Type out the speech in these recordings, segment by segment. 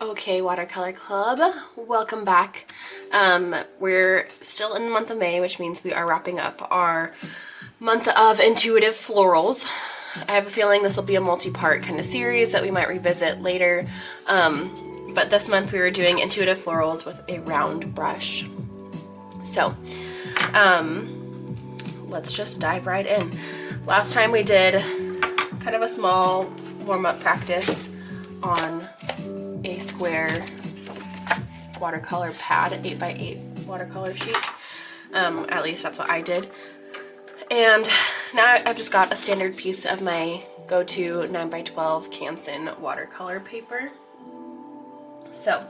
Okay, Watercolor Club, welcome back. We're still in the month of May, which means we are wrapping up our month of intuitive florals. I have a feeling this will be a multi-part kind of series that we might revisit later. But this month we were doing intuitive florals with a round brush. So, let's just dive right in. Last time we did kind of a small warm-up practice on a square watercolor pad, 8x8 watercolor sheet. At least that's what I did. And now I've just got a standard piece of my go-to 9x12 Canson watercolor paper. So,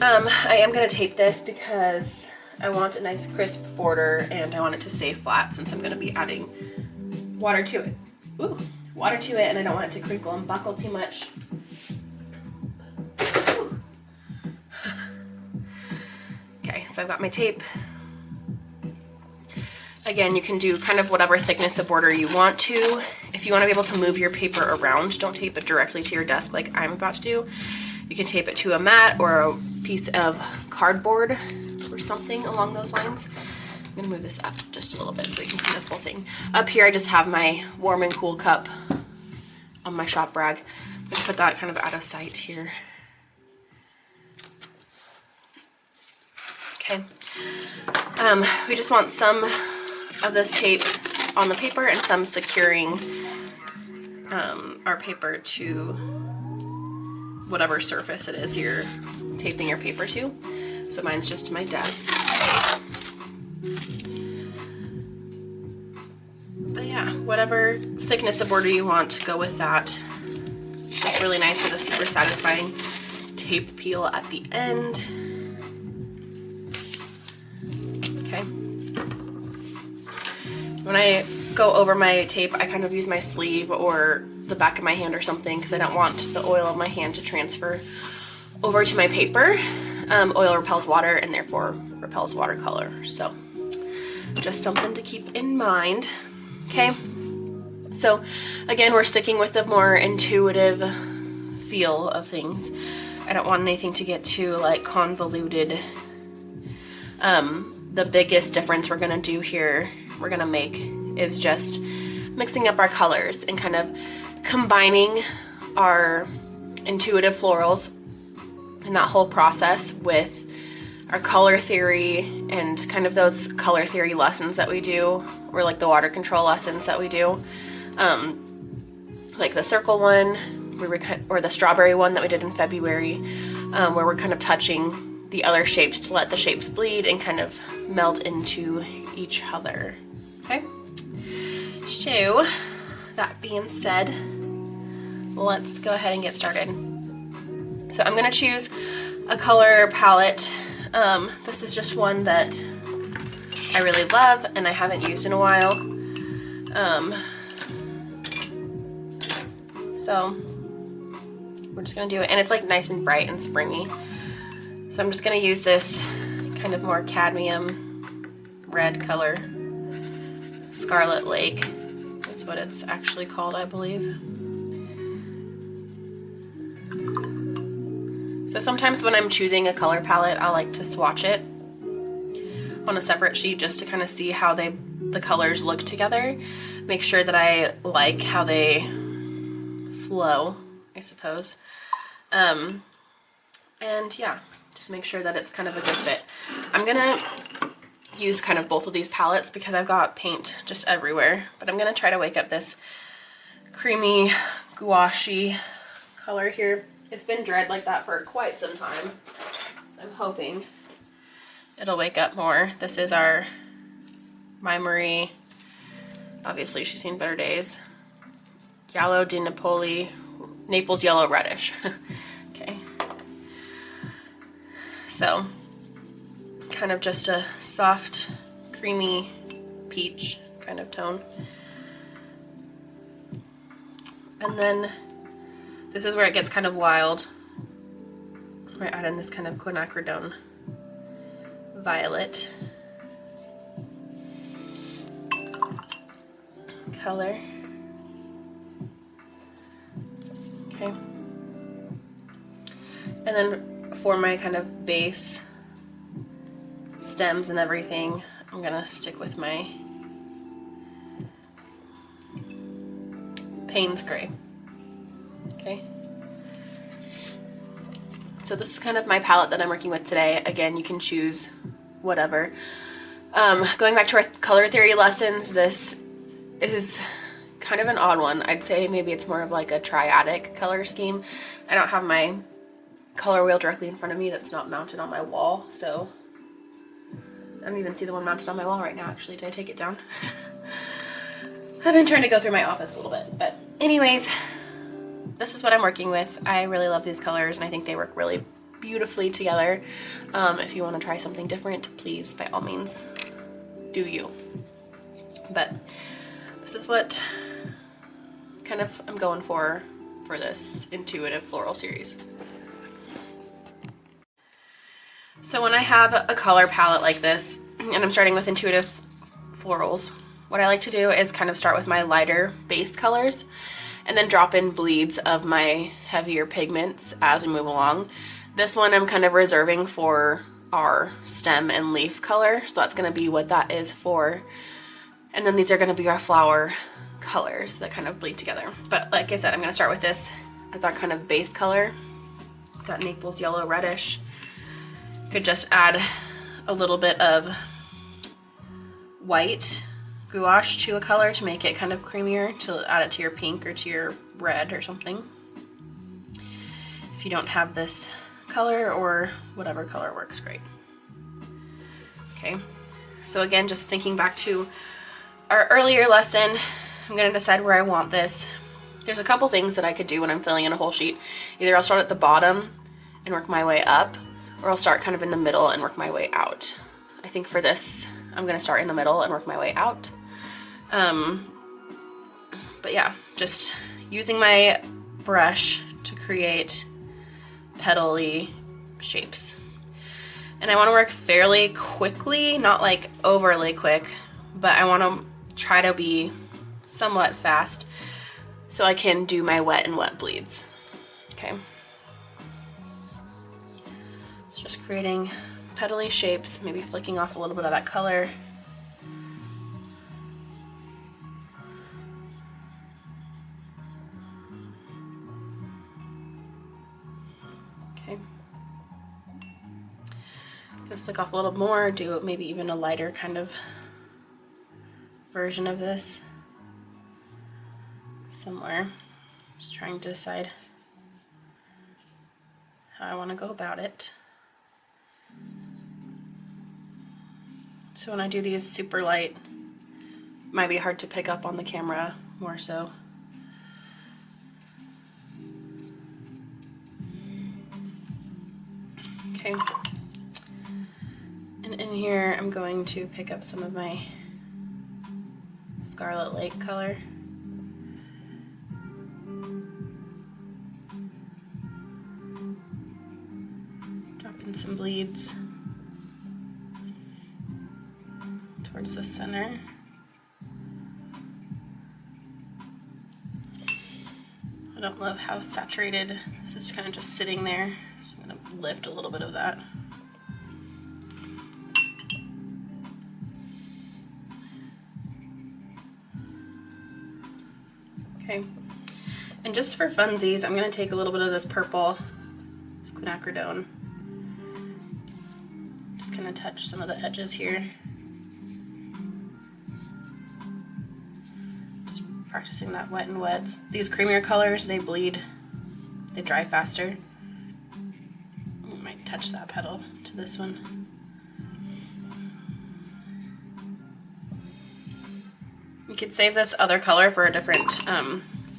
I am going to tape this because I want a nice crisp border and I want it to stay flat since I'm going to be adding water to it. Ooh, water to it, and I don't want it to crinkle and buckle too much. Okay, so I've got my tape. Again, you can do kind of whatever thickness of border you want to. If you want to be able to move your paper around, don't tape it directly to your desk like I'm about to do. You can tape it to a mat or a piece of cardboard or something along those lines. I'm gonna move this up just a little bit so you can see the full thing. Up here I just have my warm and cool cup on my shop rag. I'm gonna put that kind of out of sight here. Okay, we just want some of this tape on the paper and some securing our paper to whatever surface it is you're taping your paper to. So mine's just to my desk. But yeah, whatever thickness of border you want, go with that. It's really nice with a super satisfying tape peel at the end. Okay. When I go over my tape, I kind of use my sleeve or the back of my hand or something because I don't want the oil of my hand to transfer over to my paper. Oil repels water and therefore repels watercolor. So just something to keep in mind. Okay. So again, we're sticking with the more intuitive feel of things. I don't want anything to get too like convoluted. The biggest difference we're gonna do here, we're gonna make, is just mixing up our colors and kind of combining our intuitive florals and that whole process with our color theory and kind of those color theory lessons that we do, or like the water control lessons that we do, like the circle one, or the strawberry one that we did in February, where we're kind of touching the other shapes to let the shapes bleed and kind of meld into each other. Okay, so that being said, let's go ahead and get started. So I'm gonna choose a color palette. This is just one that I really love and I haven't used in a while. So we're just gonna do it, and it's like nice and bright and springy. So I'm just gonna use this kind of more cadmium red color. Scarlet Lake is what it's actually called, I believe. So sometimes when I'm choosing a color palette, I like to swatch it on a separate sheet just to kind of see how the colors look together. Make sure that I like how they flow, I suppose. And yeah, just make sure that it's kind of a good fit. I'm gonna use kind of both of these palettes because I've got paint just everywhere, but I'm gonna try to wake up this creamy gouache color here. It's been dread like that for quite some time, so I'm hoping it'll wake up more. This is our My Marie. Obviously she's seen better days. Giallo di Napoli, Naples yellow reddish. Okay. So kind of just a soft, creamy peach kind of tone. And then this is where it gets kind of wild. I add in this kind of quinacridone violet color. Okay. And then for my kind of base stems and everything, I'm gonna stick with my Payne's Gray. Okay. So this is kind of my palette that I'm working with today. Again, you can choose whatever. Going back to our color theory lessons, this is kind of an odd one. I'd say maybe it's more of like a triadic color scheme. I don't have my color wheel directly in front of me that's not mounted on my wall, so I don't even see the one mounted on my wall right now, actually. Did I take it down? I've been trying to go through my office a little bit, but anyways, this is what I'm working with. I really love these colors and I think they work really beautifully together. If you want to try something different, please, by all means, do you. But this is what kind of I'm going for this intuitive floral series. So when I have a color palette like this, and I'm starting with intuitive florals, what I like to do is kind of start with my lighter base colors and then drop in bleeds of my heavier pigments as we move along. This one I'm kind of reserving for our stem and leaf color, so that's going to be what that is for. And then these are going to be our flower colors that kind of bleed together. But like I said, I'm going to start with this as that kind of base color, that Naples yellow reddish. Could just add a little bit of white gouache to a color to make it kind of creamier, to add it to your pink or to your red or something. If you don't have this color, or whatever color works great. Okay, so again, just thinking back to our earlier lesson, I'm gonna decide where I want this. There's a couple things that I could do when I'm filling in a whole sheet. Either I'll start at the bottom and work my way up, or I'll start kind of in the middle and work my way out. I think for this, I'm gonna start in the middle and work my way out. But yeah, just using my brush to create petal-y shapes. And I wanna work fairly quickly, not like overly quick, but I wanna try to be somewhat fast so I can do my wet and wet bleeds. Okay. So just creating petal-y shapes, maybe flicking off a little bit of that color. Okay. Gonna flick off a little more, do maybe even a lighter kind of version of this somewhere. Just trying to decide how I want to go about it. So when I do these super light, it might be hard to pick up on the camera more so. Okay. And in here, I'm going to pick up some of my Scarlet Lake color. Drop in some bleeds towards the center. I don't love how saturated this is, kind of just sitting there. So I'm going to lift a little bit of that. Okay, and just for funsies, I'm going to take a little bit of this purple, this quinacridone. Just going to touch some of the edges here. Just practicing that wet and wets. These creamier colors, they bleed, they dry faster. I might touch that petal to this one. You could save this other color for a different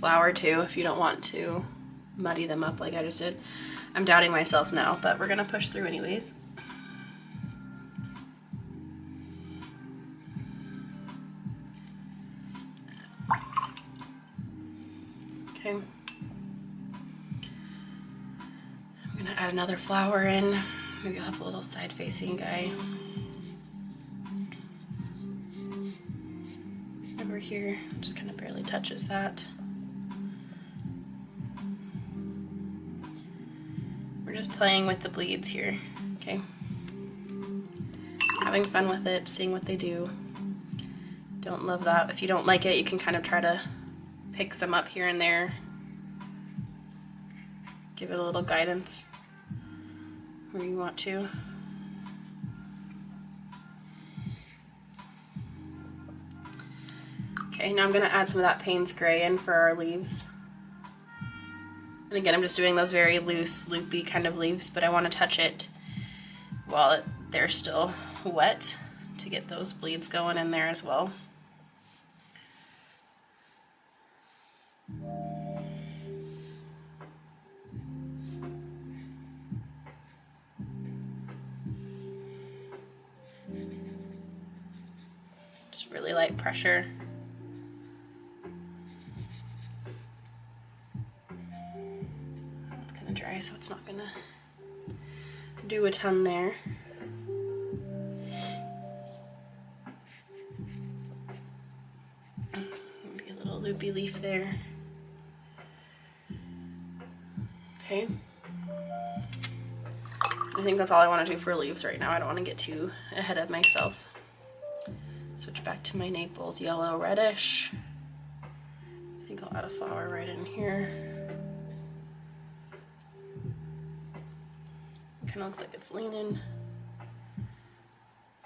flower too if you don't want to muddy them up like I just did. I'm doubting myself now, but we're gonna push through anyways. Okay. I'm gonna add another flower in. Maybe I'll have a little side-facing guy over here. Just kind of barely touches that. We're just playing with the bleeds here, okay? Having fun with it, seeing what they do. Don't love that. If you don't like it, you can kind of try to pick some up here and there. Give it a little guidance where you want to. Okay, now I'm going to add some of that Payne's Gray in for our leaves. And again, I'm just doing those very loose, loopy kind of leaves, but I want to touch it while they're still wet to get those bleeds going in there as well. Just really light pressure. It's kind of dry, so it's not gonna do a ton there. Maybe a little loopy leaf there. Okay. I think that's all I want to do for leaves right now. I don't want to get too ahead of myself. Switch back to my Naples yellow reddish. I think I'll add a flower right in here. Kind of looks like it's leaning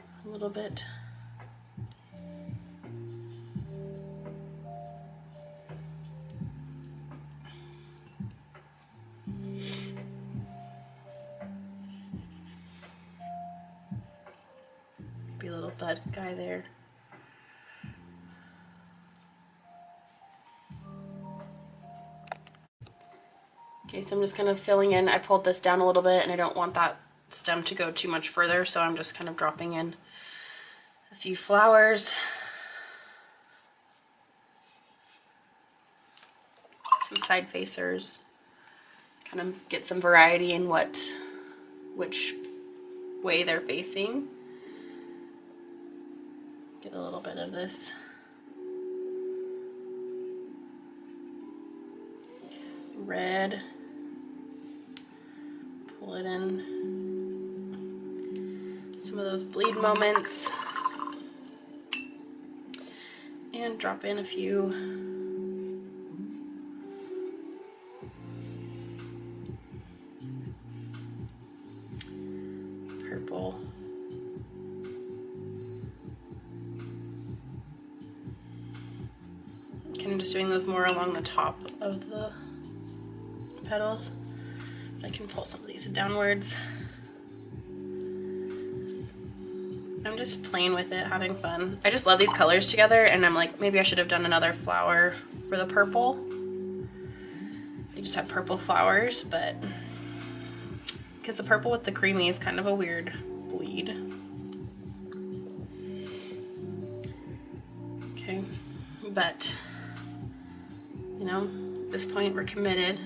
a little bit. Be a little bud guy there. Okay, so I'm just kind of filling in. I pulled this down a little bit and I don't want that stem to go too much further, so I'm just kind of dropping in a few flowers. Some side facers. Kind of get some variety in which way they're facing. Get a little bit of this red. Pull it in. Some of those bleed moments. And drop in a few purple. Kind of just doing those more along the top of the petals. I can pull some of these downwards. I'm just playing with it, having fun. I just love these colors together, and I'm like, maybe I should have done another flower for the purple. I just have purple flowers, but because the purple with the creamy is kind of a weird bleed. Okay, but you know, at this point we're committed,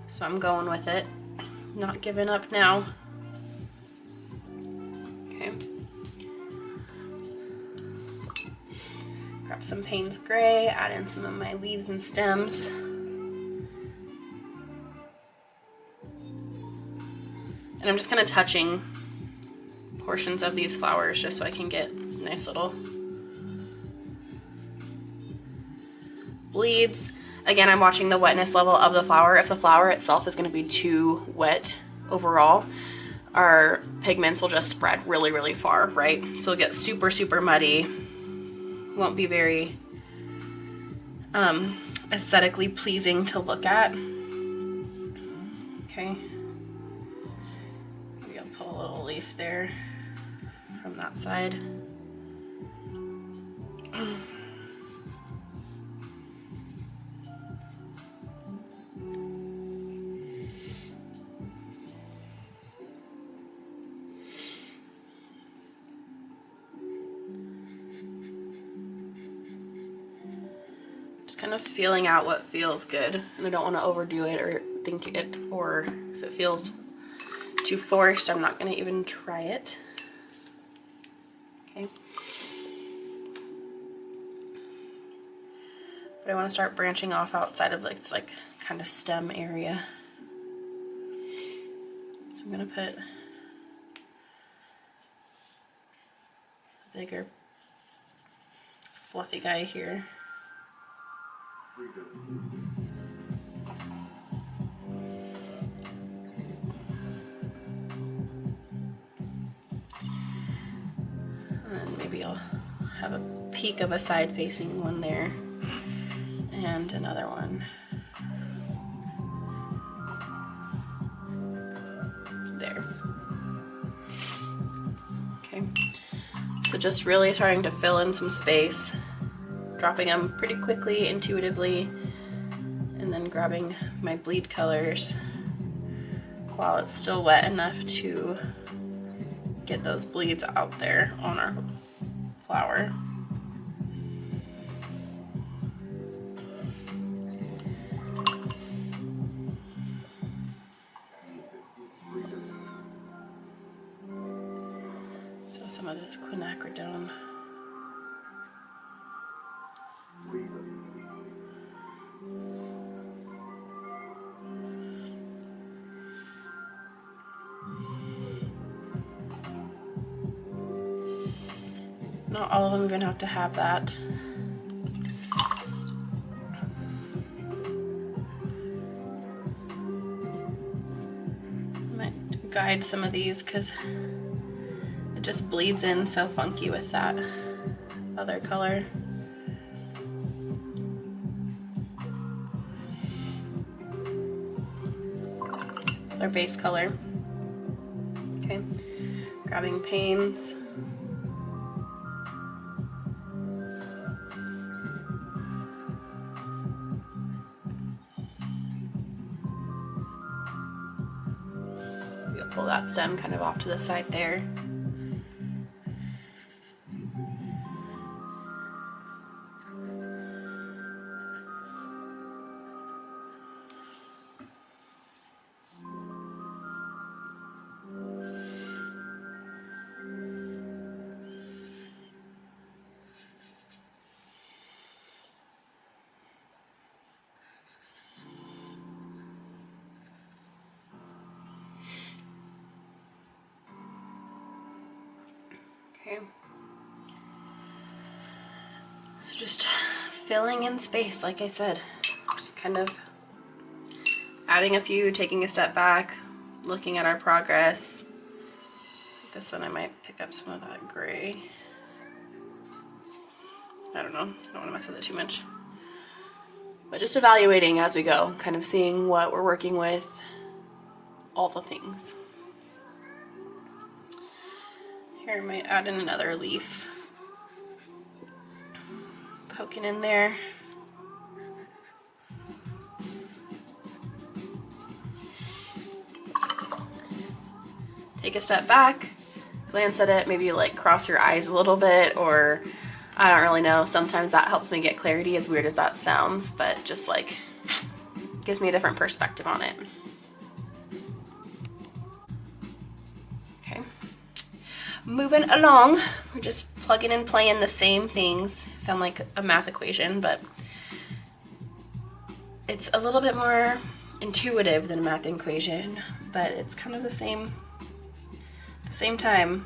so I'm going with it, not giving up now. Okay, grab some Payne's Gray, add in some of my leaves and stems. And I'm just kind of touching portions of these flowers just so I can get nice little bleeds. Again, I'm watching the wetness level of the flower. If the flower itself is going to be too wet overall, our pigments will just spread really, really far, right? So it'll get super, super muddy. Won't be very aesthetically pleasing to look at. Okay. Maybe I'll pull a little leaf there from that side. Kind of feeling out what feels good, and I don't want to overdo it or think it, or if it feels too forced, I'm not going to even try it. Okay, but I want to start branching off outside of like this kind of stem area. So I'm gonna put a bigger fluffy guy here. And maybe I'll have a peek of a side facing one there and another one there. Okay, so just really starting to fill in some space, dropping them pretty quickly, intuitively, and then grabbing my bleed colors while it's still wet enough to get those bleeds out there on our flower. So some of this quinacridone. Not all of them even have to have that. I might guide some of these because it just bleeds in so funky with that other color. Our base color. Okay, grabbing panes. We'll pull that stem kind of off to the side there. Okay. So just filling in space, like I said, just kind of adding a few, taking a step back, looking at our progress. This one I might pick up some of that gray. I don't know, I don't want to mess with it too much. But just evaluating as we go, kind of seeing what we're working with, all the things. Here I might add in another leaf. Poking in there. Take a step back, glance at it, maybe like cross your eyes a little bit, or I don't really know. Sometimes that helps me get clarity, as weird as that sounds, but just like gives me a different perspective on it. Okay. Moving along, we're just plugging and playing the same things. Sound like a math equation, but it's a little bit more intuitive than a math equation, but it's kind of the same. At the same time,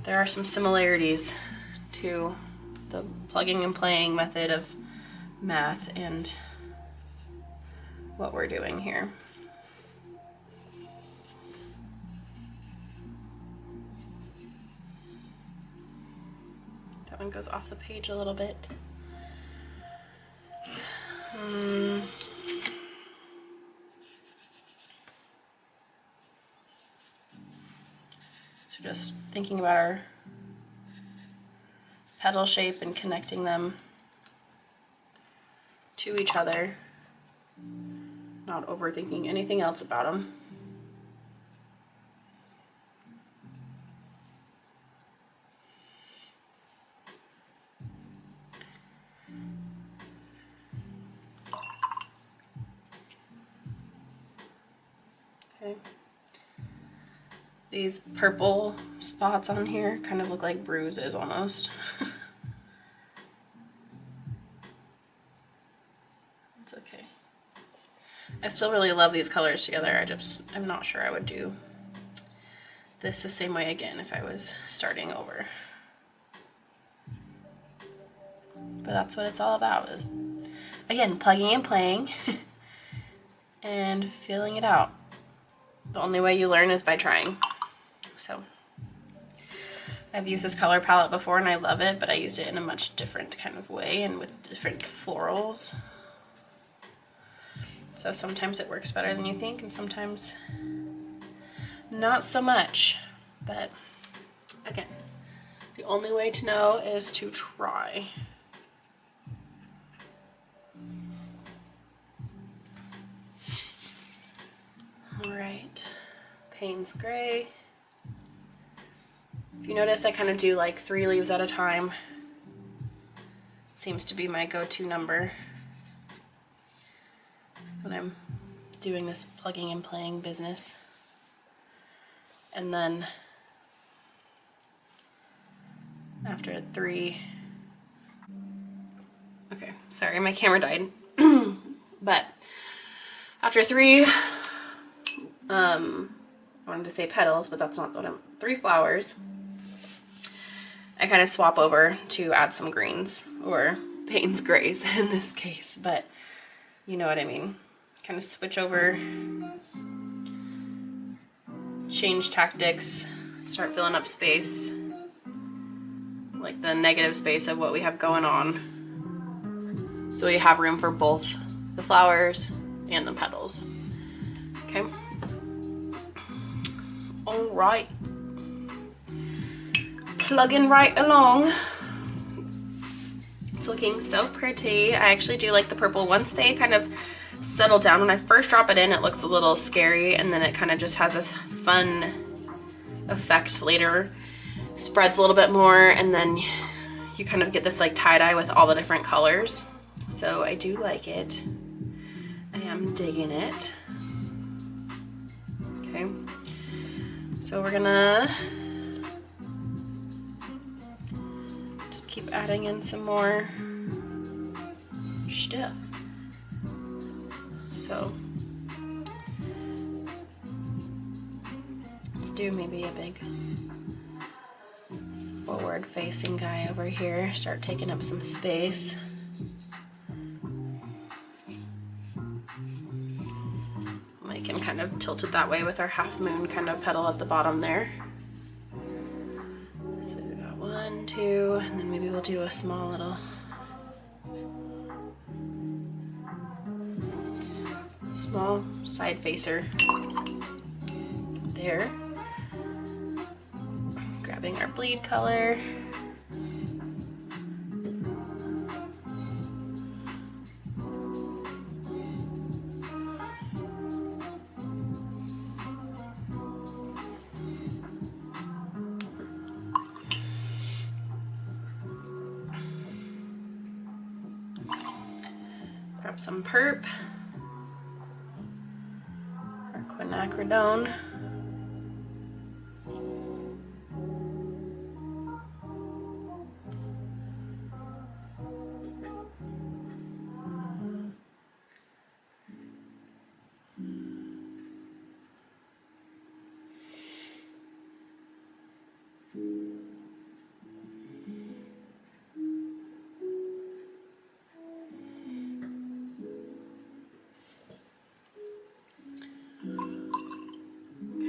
there are some similarities to the plugging and playing method of math and what we're doing here. That one goes off the page a little bit. So just thinking about our petal shape and connecting them to each other, not overthinking anything else about them. Okay. These purple spots on here kind of look like bruises almost. It's okay. I still really love these colors together. I'm not sure I would do this the same way again if I was starting over. But that's what it's all about, is, again, plugging and playing and feeling it out. The only way you learn is by trying. So I've used this color palette before and I love it, but I used it in a much different kind of way and with different florals. So sometimes it works better than you think and sometimes not so much. But again, the only way to know is to try. All right, Payne's Gray. If you notice, I kind of do like 3 leaves at a time. Seems to be my go-to number when I'm doing this plugging and playing business. And then after 3, okay, sorry, my camera died. But after 3, I wanted to say petals, but that's not what 3 flowers, I kind of swap over to add some greens, or Payne's Grays in this case, but you know what I mean. Kind of switch over, change tactics, start filling up space, like the negative space of what we have going on, so we have room for both the flowers and the petals. Okay. All right. Plugging right along. It's looking so pretty. I actually do like the purple. Once they kind of settle down, when I first drop it in, it looks a little scary, and then it kind of just has this fun effect later. Spreads a little bit more, and then you kind of get this like tie-dye with all the different colors. So I do like it. I am digging it. Okay. So we're gonna just keep adding in some more stuff. So let's do maybe a big forward facing guy over here. Start taking up some space. Make him kind of tilted that way with our half moon kind of petal at the bottom there. So we got 1, 2, and then maybe we'll do a small little side facer there. Grabbing our bleed color. Grab some perp, or quinacridone.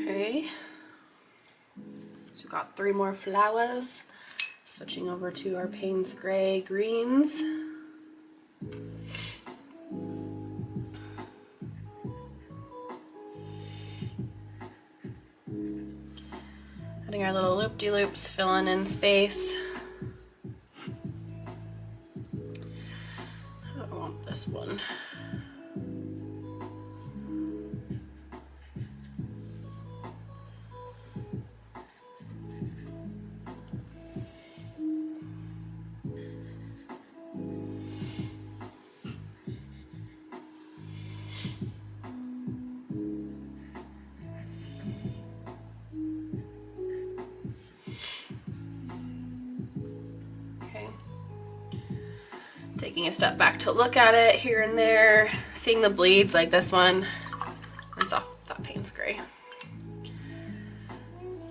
Okay, so got 3 more flowers. Switching over to our Payne's Gray greens. Adding our little loop-de-loops, filling in space. I want this one. Taking a step back to look at it here and there, seeing the bleeds, like this one, rinse off that Payne's gray.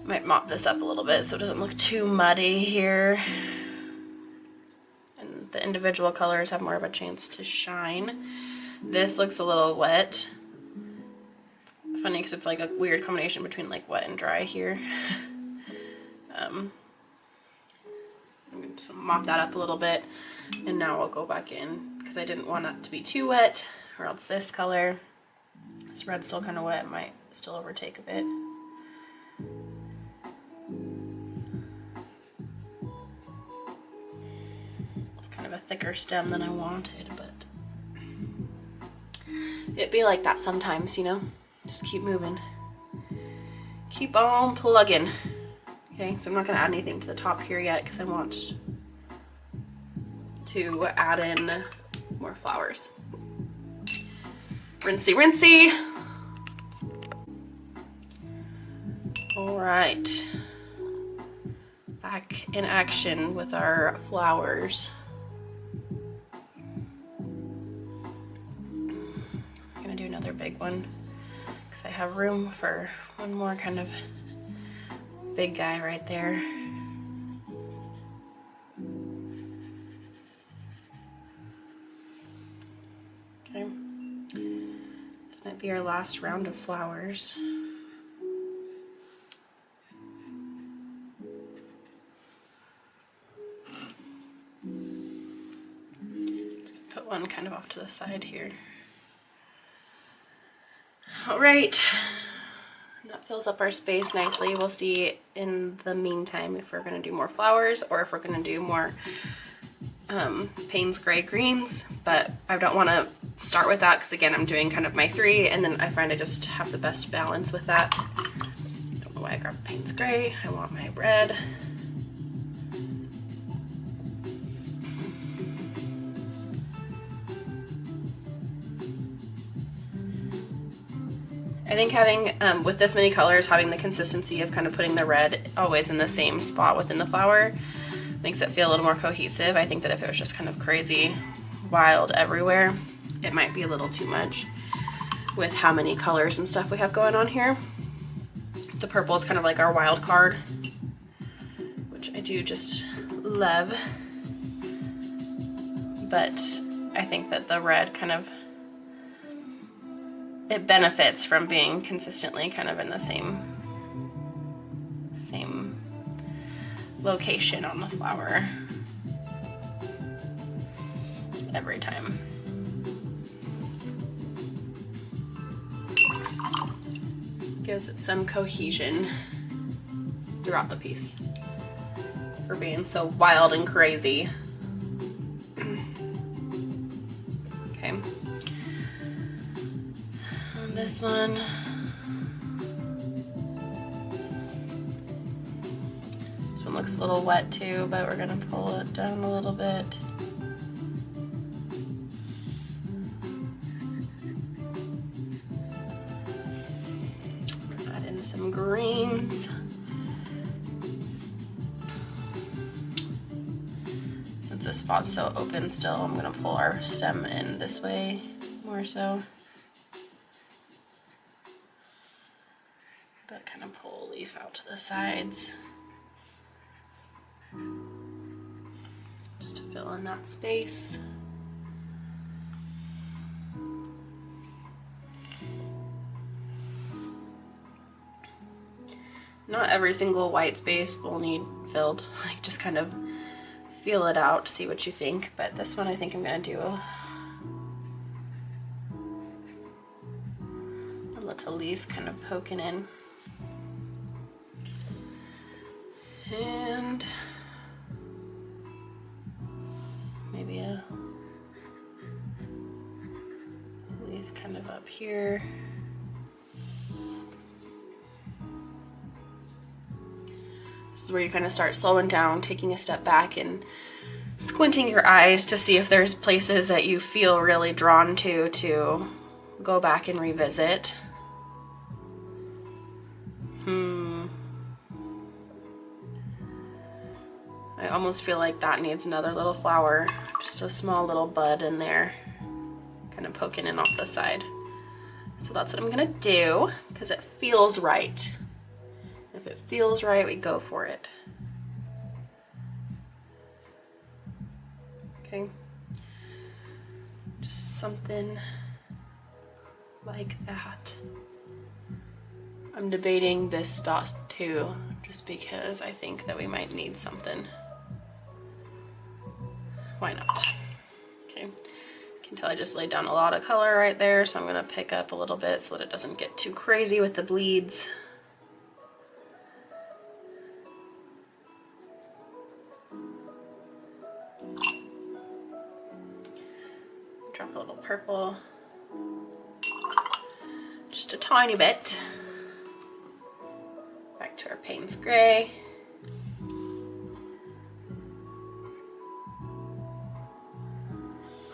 Might mop this up a little bit so it doesn't look too muddy here. And the individual colors have more of a chance to shine. This looks a little wet. Funny because it's like a weird combination between like wet and dry here. I'm going to mop that up a little bit, and now I'll go back in because I didn't want it to be too wet, or else this color, this red's still kind of wet, it might still overtake a bit. It's kind of a thicker stem than I wanted, but it be like that sometimes, you know? Just keep moving. Keep on plugging. Okay, so I'm not going to add anything to the top here yet because I want to add in more flowers. Rinsey, rinsey. All right. Back in action with our flowers. I'm going to do another big one because I have room for one more kind of big guy right there. Okay. This might be our last round of flowers. Let's put one kind of off to the side here. All right. That fills up our space nicely. We'll see in the meantime if we're going to do more flowers or if we're going to do more Payne's gray greens, but I don't want to start with that because again I'm doing kind of my 3 and then I find I just have the best balance with that. Don't know why I grabbed Payne's gray. I want my red. I think having, with this many colors, having the consistency of kind of putting the red always in the same spot within the flower makes it feel a little more cohesive. I think that if it was just kind of crazy, wild everywhere, it might be a little too much with how many colors and stuff we have going on here. The purple is kind of like our wild card, which I do just love. But I think that the red kind of, it benefits from being consistently kind of in the same location on the flower every time. Gives it some cohesion throughout the piece for being so wild and crazy. Okay. This one, looks a little wet too, but we're gonna pull it down a little bit. Add in some greens. Since this spot's so open still, I'm gonna pull our stem in this way more so. But kind of pull a leaf out to the sides. Just to fill in that space. Not every single white space will need filled, like just kind of feel it out, see what you think, but this one I think I'm gonna do a little leaf kind of poking in. And maybe a leaf kind of up here. This is where you kind of start slowing down, taking a step back and squinting your eyes to see if there's places that you feel really drawn to go back and revisit. I almost feel like that needs another little flower, just a small little bud in there, kind kind of poking in off the side. So that's what I'm gonna do because it feels right. If it feels right, we go for it. Okay. Just something like that. I'm debating this spot too, just because I think that we might need something. Why not? Okay. You can tell I just laid down a lot of color right there, so I'm gonna pick up a little bit so that it doesn't get too crazy with the bleeds. Drop a little purple. Just a tiny bit. Back to our Payne's Gray.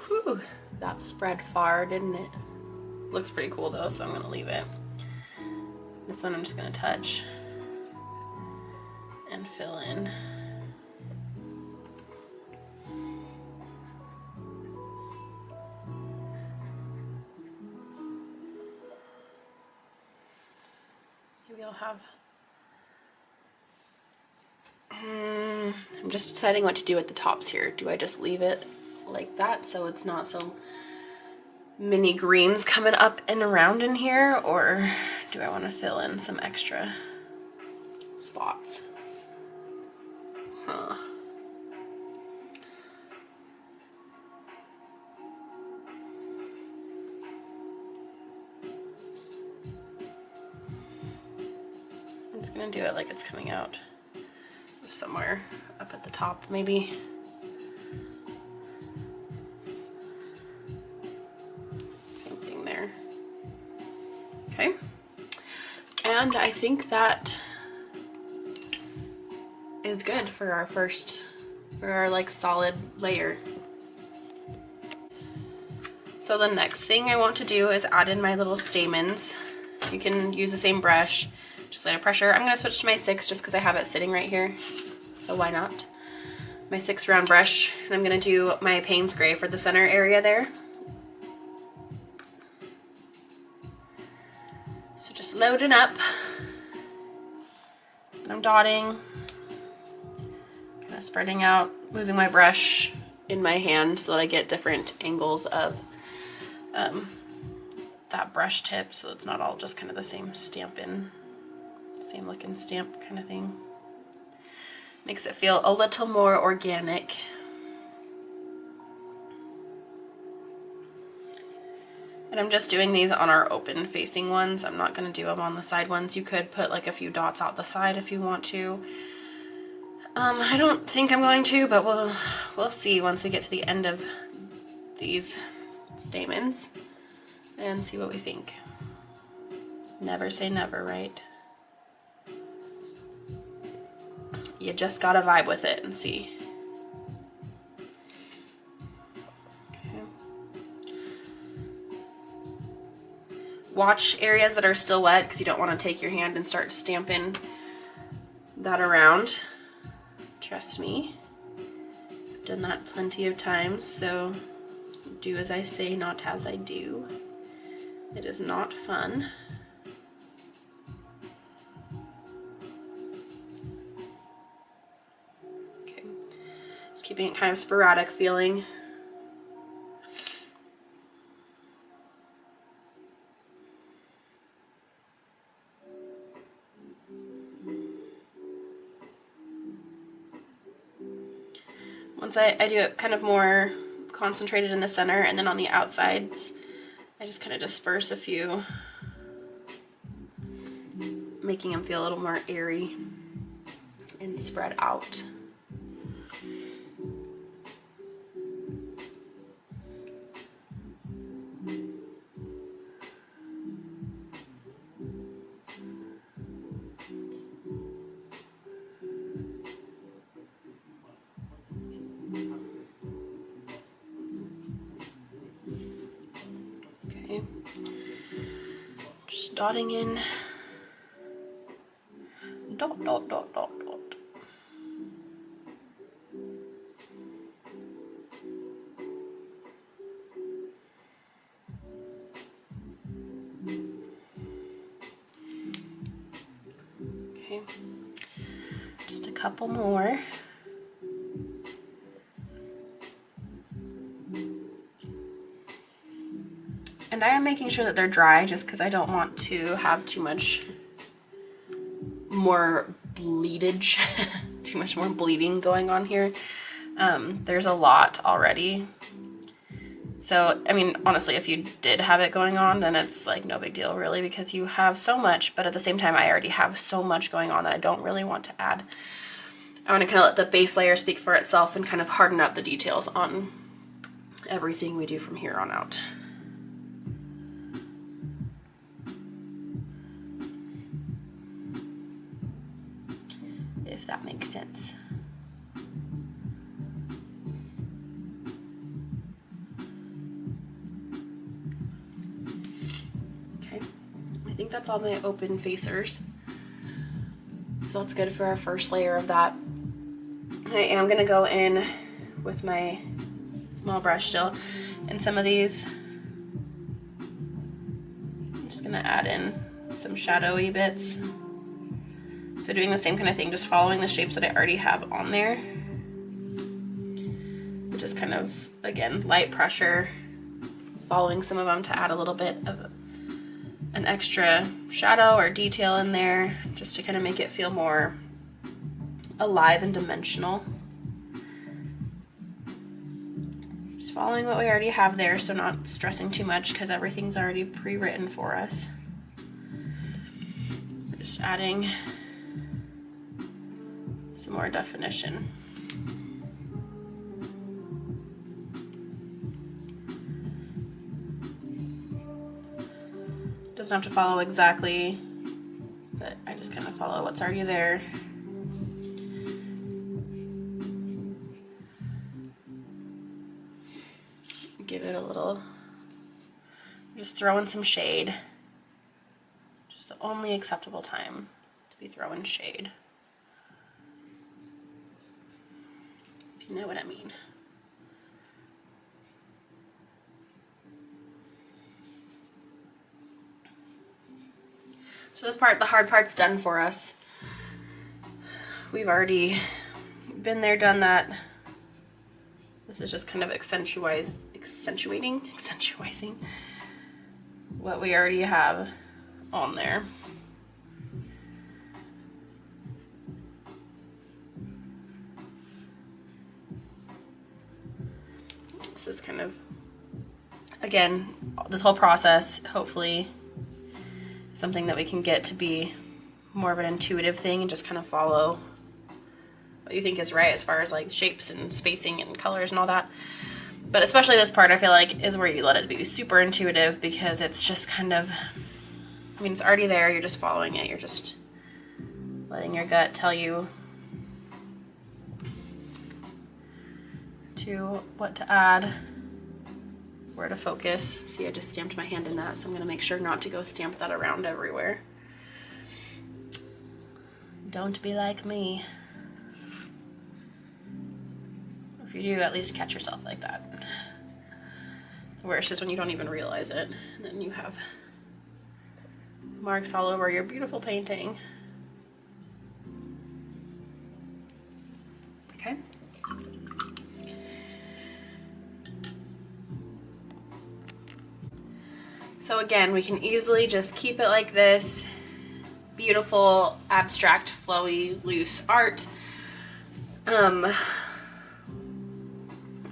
Whew, that spread far, didn't it? Looks pretty cool though, so I'm gonna leave it. This one I'm just gonna touch and fill in. Maybe I'll have... I'm just deciding what to do at the tops here. Do I just leave it like that so it's not so many greens coming up and around in here, or do I want to fill in some extra spots? Huh. I'm just gonna do it like it's coming out somewhere up at the top, maybe. Same thing there. Okay. And I think that is good for our like solid layer. So the next thing I want to do is add in my little stamens. You can use the same brush, just let it pressure. I'm gonna switch to my 6 just because I have it sitting right here. So why not? My 6 round brush, and I'm gonna do my Payne's Gray for the center area there. So just loading up. And I'm dotting, kind of spreading out, moving my brush in my hand so that I get different angles of that brush tip, so it's not all just kind of the same stamping, same looking stamp kind of thing. Makes it feel a little more organic. And I'm just doing these on our open facing ones. I'm not going to do them on the side ones. You could put like a few dots out the side if you want to. I don't think I'm going to, but we'll see once we get to the end of these stamens and see what we think. Never say never, right? You just gotta vibe with it and see. Okay. Watch areas that are still wet because you don't want to take your hand and start stamping that around. Trust me, I've done that plenty of times, so do as I say, not as I do. It is not fun. Keeping it kind of sporadic feeling. Once I do it kind of more concentrated in the center, and then on the outsides, I just kind of disperse a few, making them feel a little more airy and spread out. Just dotting in. Dot, dot, dot, dot, dot. couple more. And I am making sure that they're dry just because I don't want to have too much more bleedage, too much more bleeding going on here. There's a lot already. So, I mean, honestly, if you did have it going on, then it's like no big deal really, because you have so much, but at the same time, I already have so much going on that I don't really want to add. I want to kind of let the base layer speak for itself and kind of harden up the details on everything we do from here on out. If that makes sense. Okay, I think that's all my open facers. So that's good for our first layer of that. I am gonna go in with my small brush still and some of these. I'm just gonna add in some shadowy bits. So doing the same kind of thing, just following the shapes that I already have on there. Just kind of, again, light pressure, following some of them to add a little bit of an extra shadow or detail in there, just to kind of make it feel more alive and dimensional. Just following what we already have there, so not stressing too much because everything's already pre-written for us. We're just adding some more definition. Doesn't have to follow exactly, but I just kind of follow what's already there. Give it a little, just throw in some shade. Just the only acceptable time to be throwing shade. If you know what I mean. So this part, the hard part's done for us. We've already been there, done that. This is just kind of accentuating what we already have on there. This is kind of, again, this whole process, hopefully something that we can get to be more of an intuitive thing and just kind of follow what you think is right as far as like shapes and spacing and colors and all that. But especially this part, I feel like, is where you let it be super intuitive, because it's just kind of, I mean, it's already there, you're just following it, you're just letting your gut tell you to what to add, where to focus. See, I just stamped my hand in that, so I'm going to make sure not to go stamp that around everywhere. Don't be like me. If you do, at least catch yourself like that. The worst is when you don't even realize it, and then you have marks all over your beautiful painting. Okay. So again, we can easily just keep it like this. Beautiful, abstract, flowy, loose art.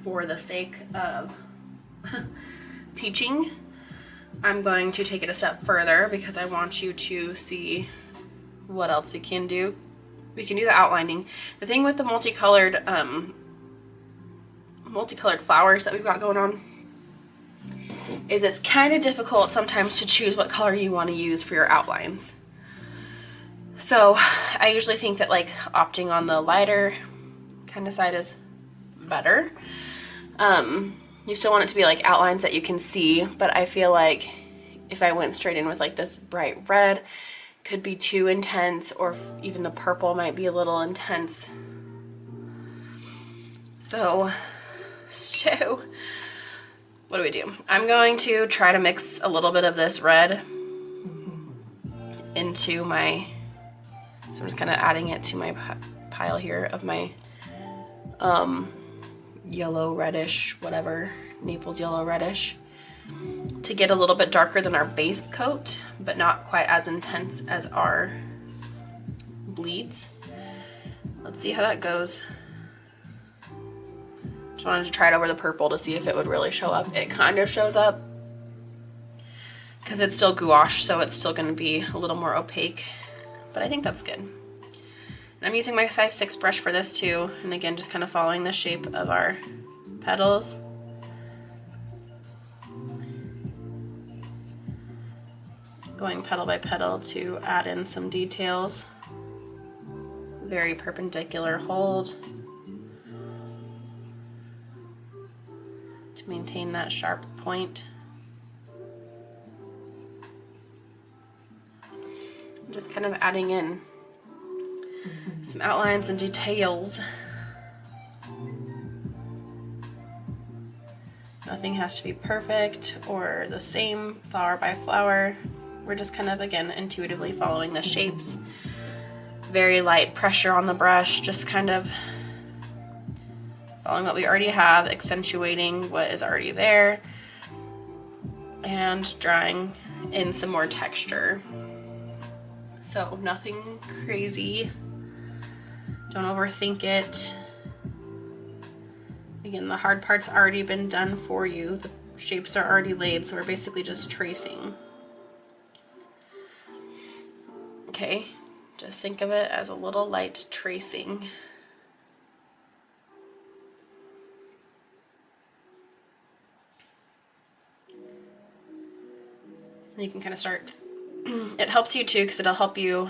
For the sake of teaching, I'm going to take it a step further because I want you to see what else we can do. We can do the outlining. The thing with the multicolored flowers that we've got going on is it's kind of difficult sometimes to choose what color you want to use for your outlines. So I usually think that like opting on the lighter kind of side is better. You still want it to be like outlines that you can see, but I feel like if I went straight in with like this bright red, could be too intense, or even the purple might be a little intense. So what do we do? I'm going to try to mix a little bit of this red into my, so I'm just kind of adding it to my pile here of my yellow reddish, whatever, Naples yellow reddish, to get a little bit darker than our base coat, but not quite as intense as our bleeds. Let's see how that goes. Just wanted to try it over the purple to see if it would really show up. It kind of shows up because it's still gouache, so it's still going to be a little more opaque, but I think that's good. And I'm using my size 6 brush for this too, and again, just kind of following the shape of our petals. Going petal by petal to add in some details. Very perpendicular hold to maintain that sharp point. Just kind of adding in some outlines and details. Nothing has to be perfect or the same flower by flower. We're just kind of, again, intuitively following the shapes. Very light pressure on the brush, just kind of following what we already have, accentuating what is already there, and drawing in some more texture. So nothing crazy. Don't overthink it. Again, the hard part's already been done for you. The shapes are already laid, so we're basically just tracing. Okay, just think of it as a little light tracing. And you can kind of start, it helps you too, because it'll help you,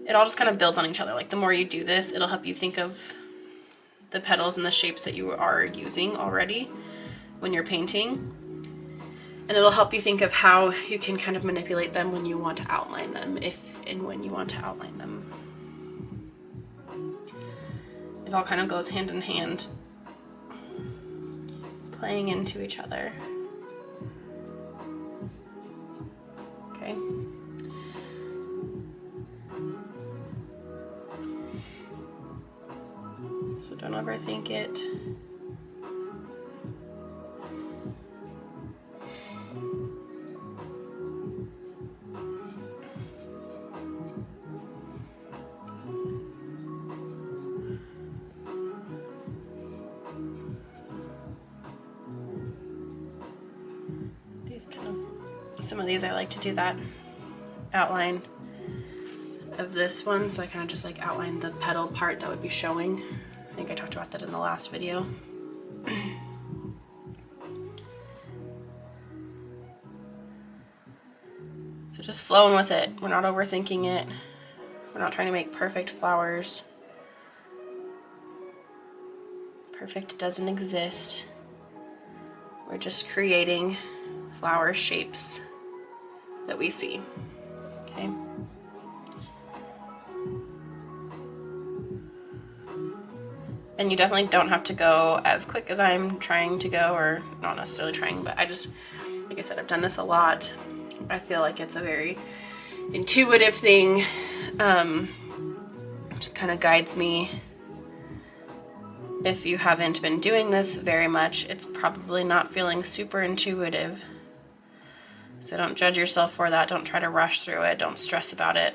it all just kind of builds on each other. Like the more you do this, it'll help you think of the petals and the shapes that you are using already when you're painting. And it'll help you think of how you can kind of manipulate them when you want to outline them, if and when you want to outline them. It all kind of goes hand in hand, playing into each other. Okay. So don't overthink it. Some of these I like to do that outline of this one, so I kind of just like outline the petal part that would be showing. I think I talked about that in the last video. So just flowing with it. We're not overthinking it. We're not trying to make perfect flowers. Perfect doesn't exist. We're just creating flower shapes that we see. Okay. And you definitely don't have to go as quick as I'm trying to go, or not necessarily trying, but I just, like I said, I've done this a lot. I feel like it's a very intuitive thing. Just kind of guides me. If you haven't been doing this very much, it's probably not feeling super intuitive. So don't judge yourself for that. Don't try to rush through it. Don't stress about it.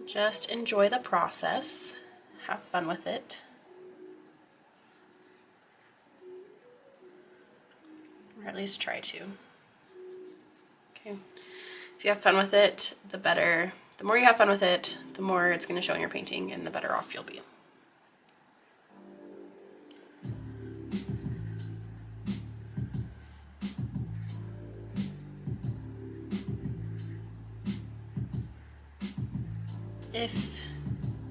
Just enjoy the process. Have fun with it. Or at least try to. Okay. If you have fun with it, the better. The more you have fun with it, the more it's going to show in your painting and the better off you'll be. If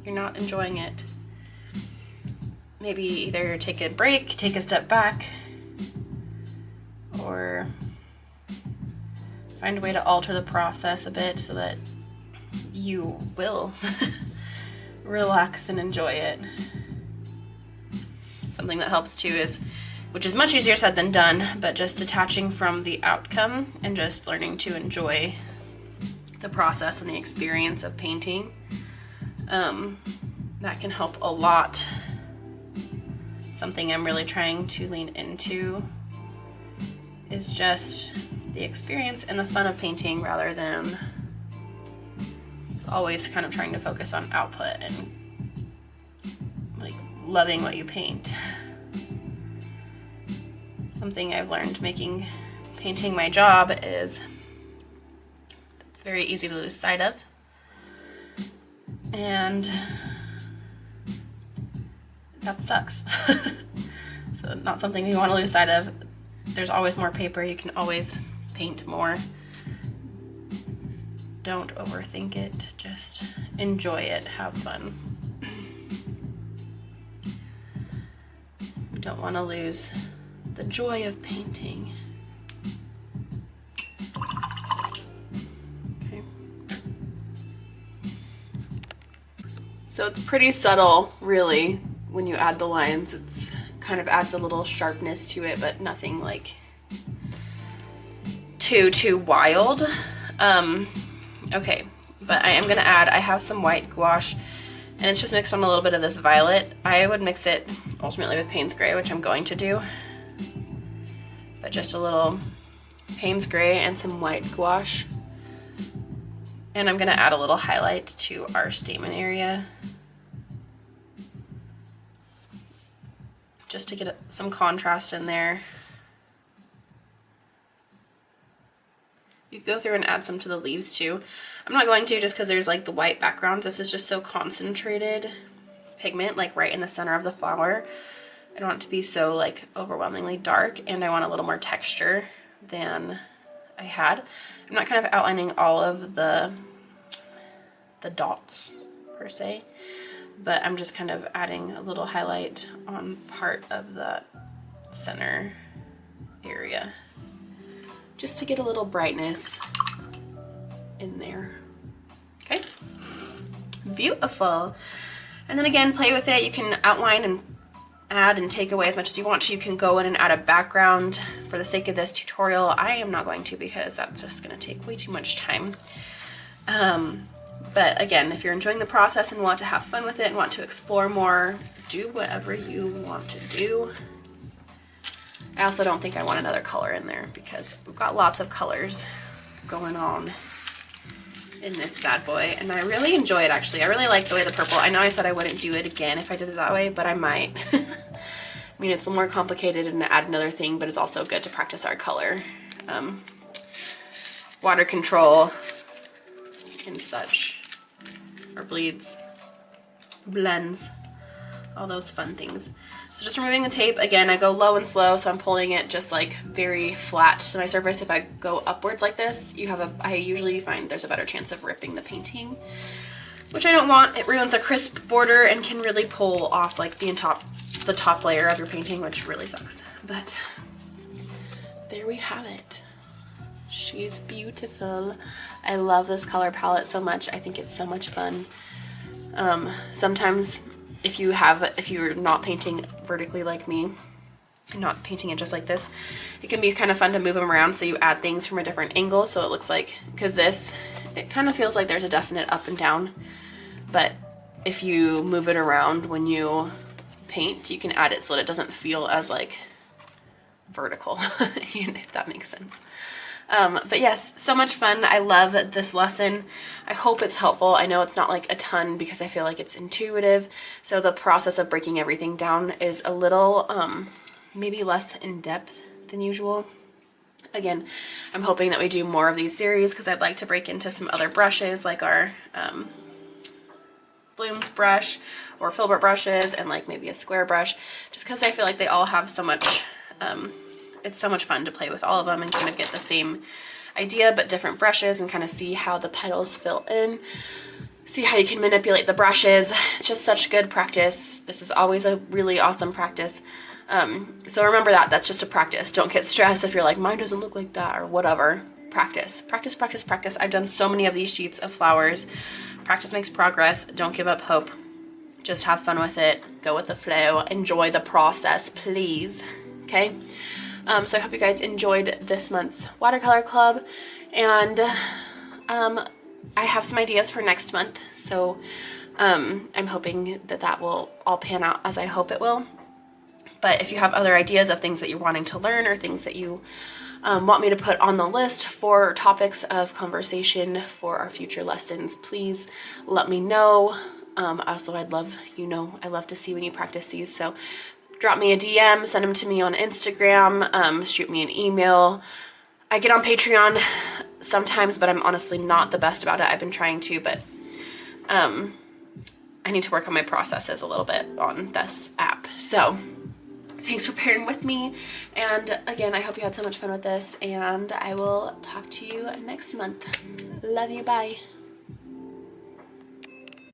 you're not enjoying it, maybe either take a break, take a step back, or find a way to alter the process a bit so that you will relax and enjoy it. Something that helps too is which is much easier said than done, but just detaching from the outcome and just learning to enjoy the process and the experience of painting. That can help a lot. Something I'm really trying to lean into is just the experience and the fun of painting rather than always kind of trying to focus on output and like loving what you paint. Something I've learned painting my job is it's very easy to lose sight of, and that sucks. So not something you want to lose sight of. There's always more paper, you can always paint more. Don't overthink it, just enjoy it, have fun. We don't want to lose the joy of painting. Okay. So it's pretty subtle, really, when you add the lines. It's kind of adds a little sharpness to it, but nothing like too wild. Okay, but I am gonna add, I have some white gouache and it's just mixed on a little bit of this violet. I would mix it ultimately with Payne's Gray, which I'm going to do, but just a little Payne's Gray and some white gouache. And I'm gonna add a little highlight to our stamen area, just to get some contrast in there. You go through and add some to the leaves too. I'm not going to just because there's like the white background. This is just so concentrated pigment, like right in the center of the flower. I don't want it to be so like overwhelmingly dark, and I want a little more texture than I had. I'm not kind of outlining all of the dots per se, but I'm just kind of adding a little highlight on part of the center area, just to get a little brightness in there. Okay, beautiful. And then again, play with it. You can outline and add and take away as much as you want to. You can go in and add a background. For the sake of this tutorial, I am not going to because that's just going to take way too much time. But again, if you're enjoying the process and want to have fun with it and want to explore more, do whatever you want to do. I also don't think I want another color in there because we've got lots of colors going on in this bad boy, and I really enjoy it actually. I really like the way the purple, I know I said I wouldn't do it again if I did it that way, but I might. I mean, it's a little more complicated and to add another thing, but it's also good to practice our color. Water control and such, or bleeds, blends, all those fun things. So just removing the tape, again, I go low and slow, so I'm pulling it just like very flat to my surface. If I go upwards like this, I usually find there's a better chance of ripping the painting, which I don't want. It ruins a crisp border and can really pull off like the top layer of your painting, which really sucks. But there we have it. She's beautiful. I love this color palette so much. I think it's so much fun. Sometimes if you're not painting vertically like me, not painting it just like this, it can be kind of fun to move them around so you add things from a different angle, so it looks like, because it kind of feels like there's a definite up and down, but if you move it around when you paint, you can add it so that it doesn't feel as like vertical, if that makes sense. But yes, so much fun. I love this lesson. I hope it's helpful. I know it's not like a ton because I feel like it's intuitive. So the process of breaking everything down is a little, maybe less in depth than usual. Again, I'm hoping that we do more of these series because I'd like to break into some other brushes like our, Blooms brush or filbert brushes and like maybe a square brush, just because I feel like they all have so much, it's so much fun to play with all of them and kind of get the same idea but different brushes and kind of see how the petals fill in, see how you can manipulate the brushes. It's just such good practice. This is always a really awesome practice. So remember that's just a practice. Don't get stressed if you're like, mine doesn't look like that or whatever. Practice, practice, practice, practice. I've done so many of these sheets of flowers. Practice makes progress. Don't give up hope. Just have fun with it. Go with the flow. Enjoy the process, please. okay? So I hope you guys enjoyed this month's watercolor club, and I have some ideas for next month, so I'm hoping that that will all pan out as I hope it will. But if you have other ideas of things that you're wanting to learn or things that you want me to put on the list for topics of conversation for our future lessons, please let me know. Also, I love to see when you practice these, so drop me a DM, send them to me on Instagram, shoot me an email. I get on Patreon sometimes, but I'm honestly not the best about it. I've been trying to, but I need to work on my processes a little bit on this app. So thanks for pairing with me, and again, I hope you had so much fun with this, and I will talk to you next month. Love you, bye.